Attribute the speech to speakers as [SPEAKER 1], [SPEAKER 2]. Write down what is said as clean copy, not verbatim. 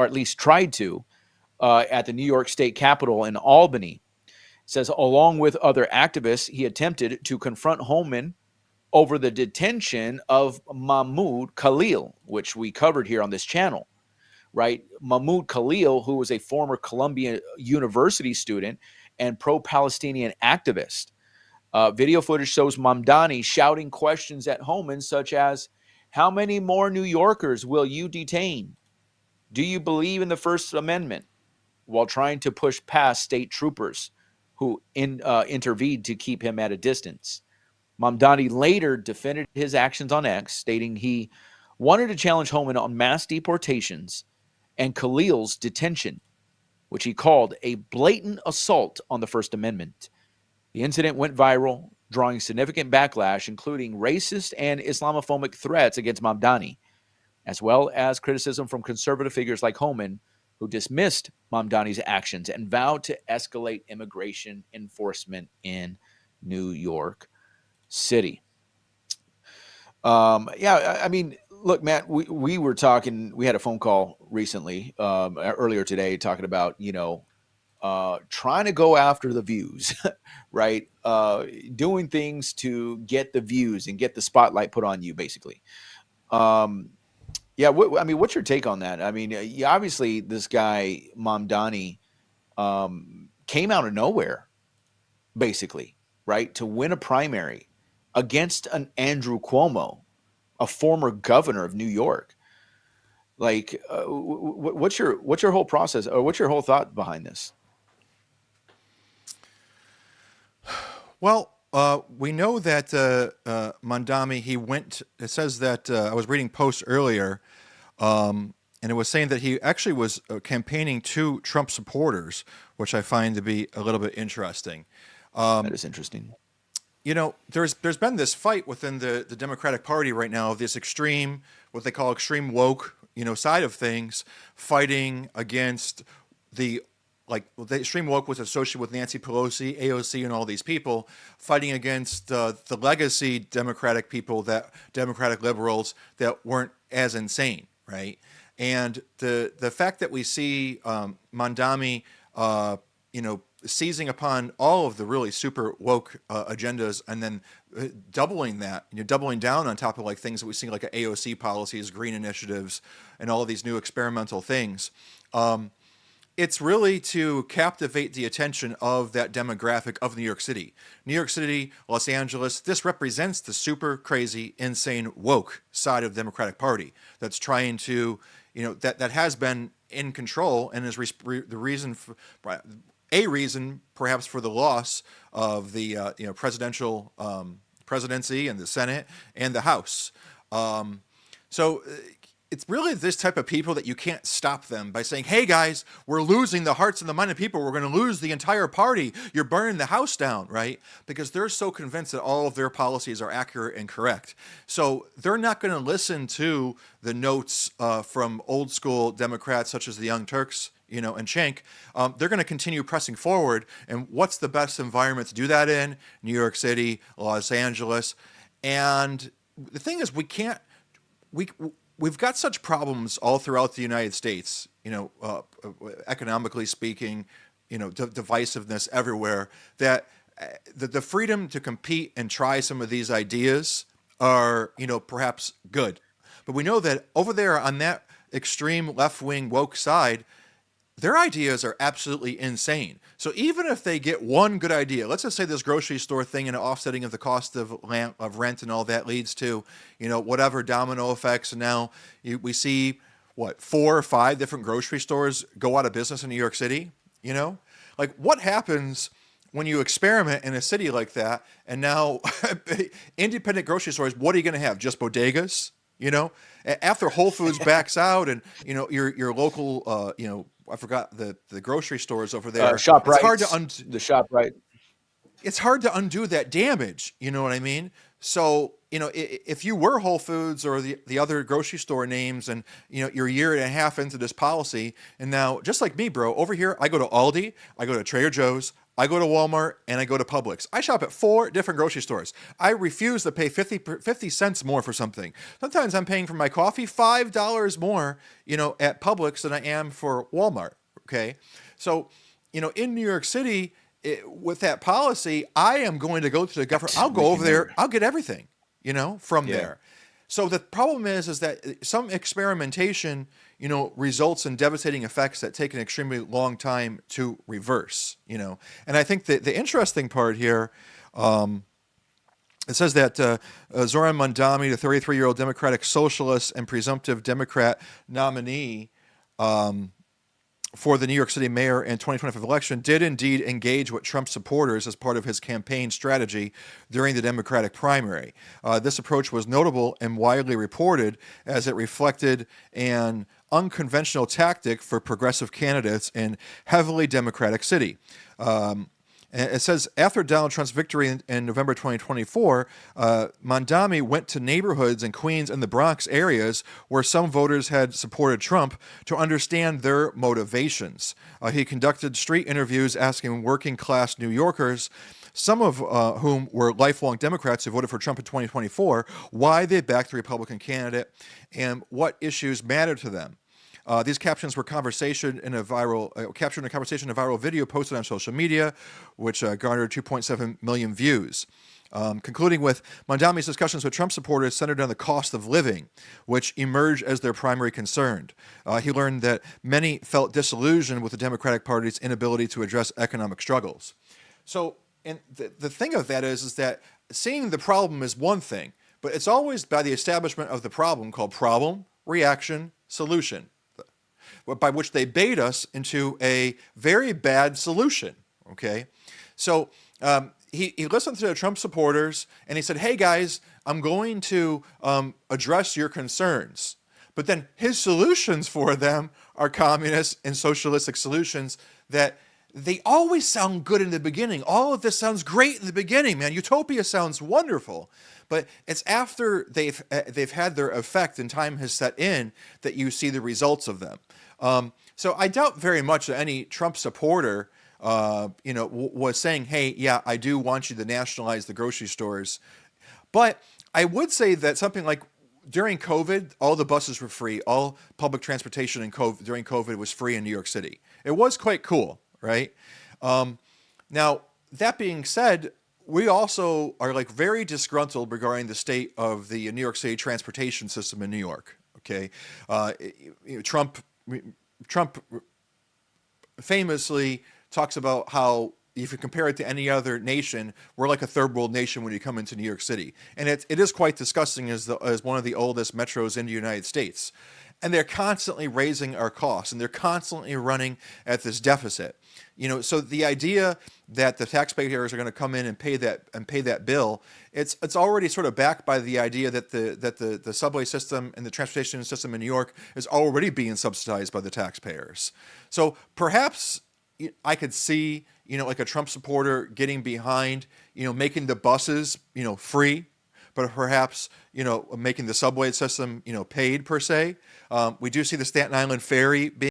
[SPEAKER 1] or at least tried to, at the New York State Capitol in Albany. It says, along with other activists, he attempted to confront Homan over the detention of Mamdani Calil, which we covered here on this channel, right? Mamdani Calil, who was a former Columbia University student and pro-Palestinian activist. Video footage shows Mamdani shouting questions at Homan, such as, how many more New Yorkers will you detain? Do you believe in the First Amendment? While trying to push past state troopers who intervened to keep him at a distance. Mamdani later defended his actions on X, stating he wanted to challenge Homan on mass deportations and Calil's detention, which he called a blatant assault on the First Amendment. The incident went viral, drawing significant backlash, including racist and Islamophobic threats against Mamdani, as well as criticism from conservative figures like Homan, who dismissed Mamdani's actions and vowed to escalate immigration enforcement in New York City. I mean, look, Matt, we were talking, we had a phone call recently, earlier today, talking about, trying to go after the views, right? Doing things to get the views and get the spotlight put on you, basically. What's your take on that? I mean, obviously, this guy, Mamdani, came out of nowhere, basically, right, to win a primary against an Andrew Cuomo, a former governor of New York. Like, what's your whole process, or what's your whole thought behind this?
[SPEAKER 2] Well, we know that Mamdani, he went, it says that, I was reading posts earlier, and it was saying that he actually was campaigning to Trump supporters, which I find to be a little bit interesting.
[SPEAKER 1] That is interesting.
[SPEAKER 2] There's been this fight within the Democratic Party right now of this extreme, what they call extreme woke, side of things, fighting against the extreme woke was associated with Nancy Pelosi, AOC, and all these people, fighting against the legacy Democratic people, that Democratic liberals that weren't as insane, right? And the fact that we see Mamdani, seizing upon all of the really super woke agendas, and then doubling that, doubling down on top of things that we see like AOC policies, green initiatives, and all of these new experimental things. It's really to captivate the attention of that demographic of New York City. New York City, Los Angeles, this represents the super crazy, insane, woke side of the Democratic Party that's trying to, that has been in control and is the reason for, a reason perhaps for the loss of the presidential presidency and the Senate and the House. So it's really this type of people that you can't stop them by saying, hey guys, we're losing the hearts and the mind of people. We're going to lose the entire party. You're burning the house down, right? Because they're so convinced that all of their policies are accurate and correct. So they're not going to listen to the notes from old school Democrats such as the Young Turks, and Cenk. They're going to continue pressing forward. And what's the best environment to do that in? New York City, Los Angeles. And the thing is, we've got such problems all throughout the United States, economically speaking, divisiveness everywhere, that the freedom to compete and try some of these ideas are, perhaps good. But we know that over there on that extreme left-wing woke side, their ideas are absolutely insane. So even if they get one good idea, let's just say this grocery store thing and offsetting of the cost of rent and all that leads to, whatever domino effects. And now we see, 4 or 5 different grocery stores go out of business in New York City, what happens when you experiment in a city like that and now independent grocery stores, what are you going to have? Just bodegas? After Whole Foods backs out and, your local, I forgot the grocery stores over there.
[SPEAKER 1] ShopRite.
[SPEAKER 2] It's hard to
[SPEAKER 1] the ShopRite.
[SPEAKER 2] It's hard to undo that damage. You know what I mean? So, if you were Whole Foods or the other grocery store names, and you're a year and a half into this policy, and now, just like me, bro, over here I go to Aldi, I go to Trader Joe's, I go to Walmart, and I go to Publix. I shop at 4 different grocery stores. I refuse to pay 50 cents more for something. Sometimes I'm paying for my coffee $5 more, at Publix than I am for Walmart. Okay, so in New York City, with that policy, I am going to go to the government. I'll go over there. I'll get everything, from
[SPEAKER 1] Yeah.
[SPEAKER 2] there. So the problem is that some experimentation, results in devastating effects that take an extremely long time to reverse, And I think that the interesting part here, it says that Zoran Mamdani, the 33-year-old Democratic Socialist and presumptive Democrat nominee, for the New York City mayor and 2025 election, did indeed engage with Trump supporters as part of his campaign strategy during the Democratic primary. This approach was notable and widely reported as it reflected an unconventional tactic for progressive candidates in heavily Democratic city. And it says, after Donald Trump's victory in November 2024, Mamdani went to neighborhoods in Queens and the Bronx areas where some voters had supported Trump to understand their motivations. He conducted street interviews asking working class New Yorkers, some of whom were lifelong Democrats who voted for Trump in 2024, why they backed the Republican candidate and what issues mattered to them. These captions were captured in a viral video posted on social media, which garnered 2.7 million views. Concluding with, Mamdani's discussions with Trump supporters centered on the cost of living, which emerged as their primary concern. He learned that many felt disillusioned with the Democratic Party's inability to address economic struggles. So, and the thing of that is that seeing the problem is one thing, but it's always by the establishment of the problem called problem, reaction, solution, by which they bait us into a very bad solution, okay? So he listened to the Trump supporters, and he said, hey, guys, I'm going to address your concerns. But then his solutions for them are communist and socialistic solutions that they always sound good in the beginning. All of this sounds great in the beginning, man. Utopia sounds wonderful. But it's after they've had their effect and time has set in that you see the results of them. So I doubt very much that any Trump supporter, was saying, hey, yeah, I do want you to nationalize the grocery stores. But I would say that something like during COVID, all the buses were free. All public transportation during COVID was free in New York City. It was quite cool, right? Now, that being said, we also are very disgruntled regarding the state of the New York City transportation system in New York. Okay, Trump famously talks about how if you compare it to any other nation, we're like a third world nation when you come into New York City, and it is quite disgusting as one of the oldest metros in the United States. And they're constantly raising our costs, and they're constantly running at this deficit. So the idea that the taxpayers are going to come in and pay that bill, it's already sort of backed by the idea that the subway system and the transportation system in New York is already being subsidized by the taxpayers. So perhaps I could see like a Trump supporter getting behind making the buses free, but perhaps making the subway system paid per se. We do see the Staten Island ferry being